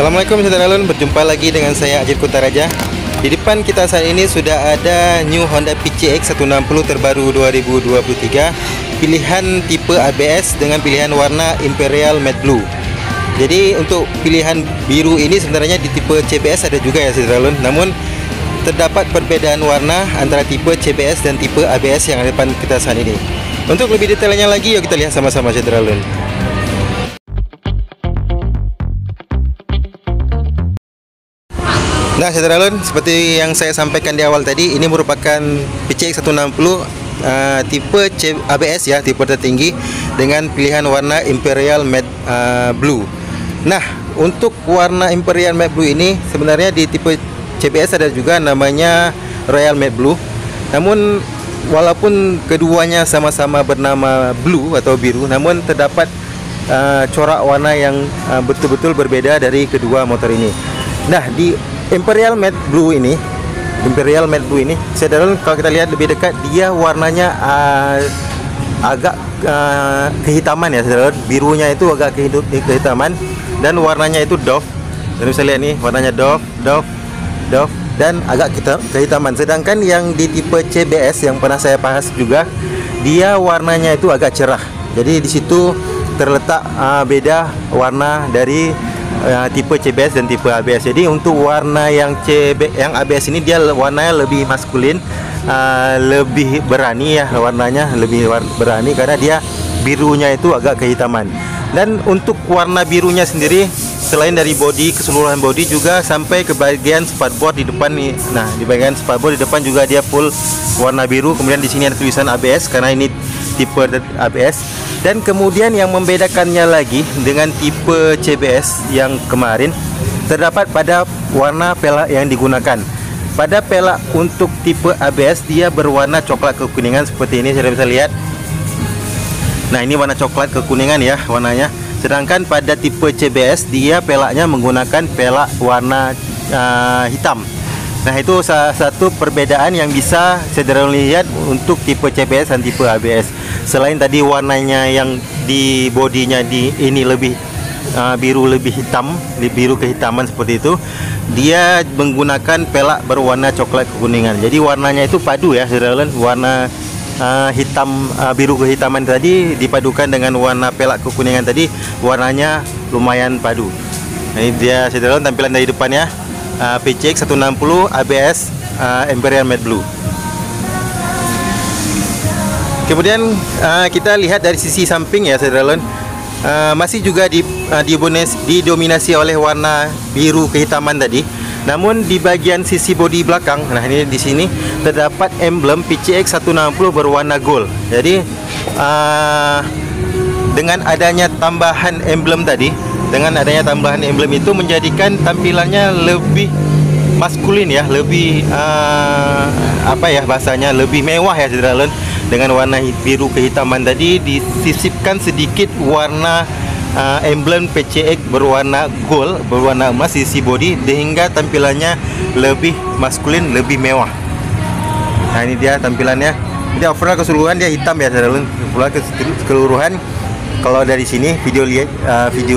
Assalamualaikum saudara Lun, berjumpa lagi dengan saya Ajit Kutaraja. Di depan kita saat ini sudah ada new Honda PCX 160 terbaru 2023, pilihan tipe ABS dengan pilihan warna Imperial Matte Blue. Jadi untuk pilihan biru ini sebenarnya di tipe CBS ada juga ya saudara Lun, namun terdapat perbedaan warna antara tipe CBS dan tipe ABS yang ada di depan kita saat ini. Untuk lebih detailnya lagi, yuk kita lihat sama-sama saudara Lun. Nah saudara Lun, seperti yang saya sampaikan di awal tadi, ini merupakan PCX 160 tipe ABS ya, tipe tertinggi dengan pilihan warna Imperial Matte Blue. Nah, untuk warna Imperial Matte Blue ini sebenarnya di tipe CBS ada juga namanya Royal Matte Blue. Namun walaupun keduanya sama-sama bernama blue atau biru, namun terdapat corak warna yang betul-betul berbeda dari kedua motor ini. Nah, di Imperial Matte Blue ini, saudara, kalau kita lihat lebih dekat, dia warnanya agak kehitaman ya, saudara. Birunya itu agak kehitaman dan warnanya itu doff. Dan bisa lihat nih, warnanya doff dan agak kehitaman. Sedangkan yang di tipe CBS yang pernah saya bahas juga, dia warnanya itu agak cerah. Jadi di situ terletak beda warna dari tipe CBS dan tipe ABS. Jadi untuk warna yang ABS ini dia warnanya lebih maskulin, lebih berani ya, warnanya lebih berani karena dia birunya itu agak kehitaman. Dan untuk warna birunya sendiri, selain dari bodi, keseluruhan bodi juga sampai ke bagian spatboard di depan nih. Nah, di bagian spatboard di depan juga dia full warna biru. Kemudian di sini ada tulisan ABS karena ini tipe ABS. Dan kemudian yang membedakannya lagi dengan tipe CBS yang kemarin terdapat pada warna pelak yang digunakan. Pada pelak untuk tipe ABS dia berwarna coklat kekuningan seperti ini, saya bisa lihat. Nah, ini warna coklat kekuningan ya warnanya. Sedangkan pada tipe CBS dia pelaknya menggunakan pelak warna hitam. Nah, itu salah satu perbedaan yang bisa saudara lihat untuk tipe CBS dan tipe ABS. Selain tadi warnanya yang di bodinya ini lebih biru, lebih hitam, biru kehitaman seperti itu, dia menggunakan pelak berwarna coklat kekuningan. Jadi warnanya itu padu ya saudara, warna hitam biru kehitaman tadi dipadukan dengan warna pelak kekuningan tadi, warnanya lumayan padu. Nah, ini dia saudara tampilan dari depannya. PCX 160 ABS Imperial Matte Blue. Kemudian kita lihat dari sisi samping ya saudara, masih juga didominasi oleh warna biru kehitaman tadi. Namun di bagian sisi bodi belakang, nah ini di sini terdapat emblem PCX 160 berwarna gold. Jadi dengan adanya tambahan emblem tadi, itu menjadikan tampilannya lebih maskulin ya, lebih bahasanya lebih mewah ya saudara. Dengan warna biru kehitaman tadi disisipkan sedikit warna emblem PCX berwarna gold, berwarna emas di sisi bodi, sehingga tampilannya lebih maskulin, lebih mewah. Nah, ini dia tampilannya. Jadi overall keseluruhan dia hitam ya saudara. Overall keseluruhan, kalau dari sini video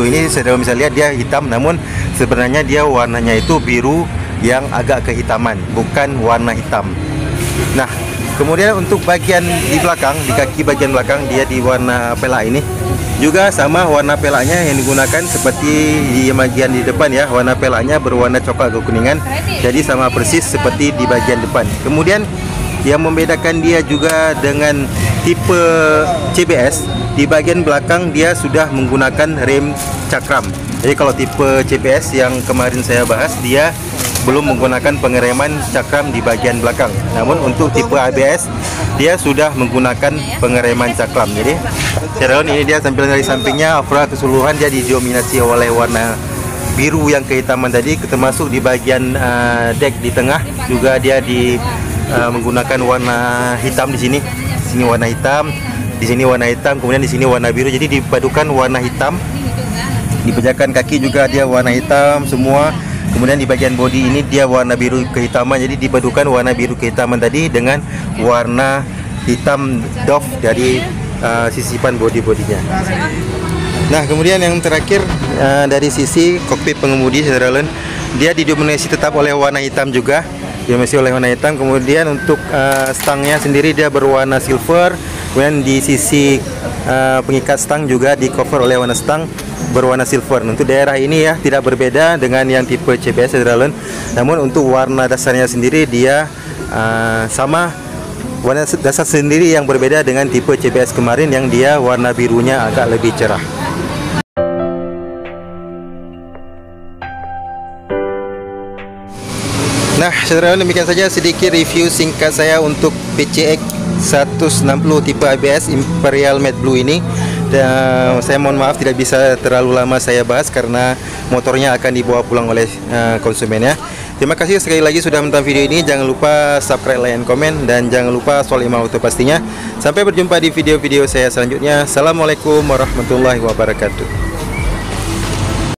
ini saudara bisa lihat dia hitam, namun sebenarnya dia warnanya itu biru yang agak kehitaman, bukan warna hitam. Nah, kemudian untuk bagian di belakang, di kaki bagian belakang, dia di warna pelak ini juga sama warna pelaknya yang digunakan seperti di bagian di depan ya. Warna pelaknya berwarna coklat kekuningan, jadi sama persis seperti di bagian depan. Kemudian yang membedakan dia juga dengan tipe CBS, di bagian belakang dia sudah menggunakan rem cakram. Jadi kalau tipe CBS yang kemarin saya bahas, dia belum menggunakan pengereman cakram di bagian belakang. Namun untuk tipe ABS dia sudah menggunakan pengereman cakram. Jadi ini dia tampilan dari sampingnya. Overall keseluruhan dia didominasi oleh warna biru yang kehitaman tadi, termasuk di bagian deck di tengah juga dia menggunakan warna hitam. Di sini warna hitam, di sini warna hitam, kemudian di sini warna biru. Jadi dipadukan warna hitam. Di pijakan kaki juga dia warna hitam semua. Kemudian di bagian bodi ini dia warna biru kehitaman. Jadi dipadukan warna biru kehitaman tadi dengan warna hitam doff dari sisipan bodinya. Nah, kemudian yang terakhir dari sisi kokpit pengemudi saudara, dia didominasi tetap oleh warna hitam juga, didominasi oleh warna hitam. Kemudian untuk stangnya sendiri dia berwarna silver. Kemudian di sisi pengikat stang juga di cover oleh warna stang berwarna silver. Untuk daerah ini ya tidak berbeda dengan yang tipe CBS saudara. Namun untuk warna dasarnya sendiri dia sama. Warna dasar sendiri yang berbeda dengan tipe CBS kemarin yang dia warna birunya agak lebih cerah. Nah, saudara, demikian saja sedikit review singkat saya untuk PCX 160 tipe ABS Imperial Matte Blue ini. Dan saya mohon maaf tidak bisa terlalu lama saya bahas karena motornya akan dibawa pulang oleh konsumennya. Terima kasih sekali lagi sudah menonton video ini. Jangan lupa subscribe, like, komen, dan jangan lupa soal email auto pastinya. Sampai berjumpa di video-video saya selanjutnya. Assalamualaikum warahmatullahi wabarakatuh.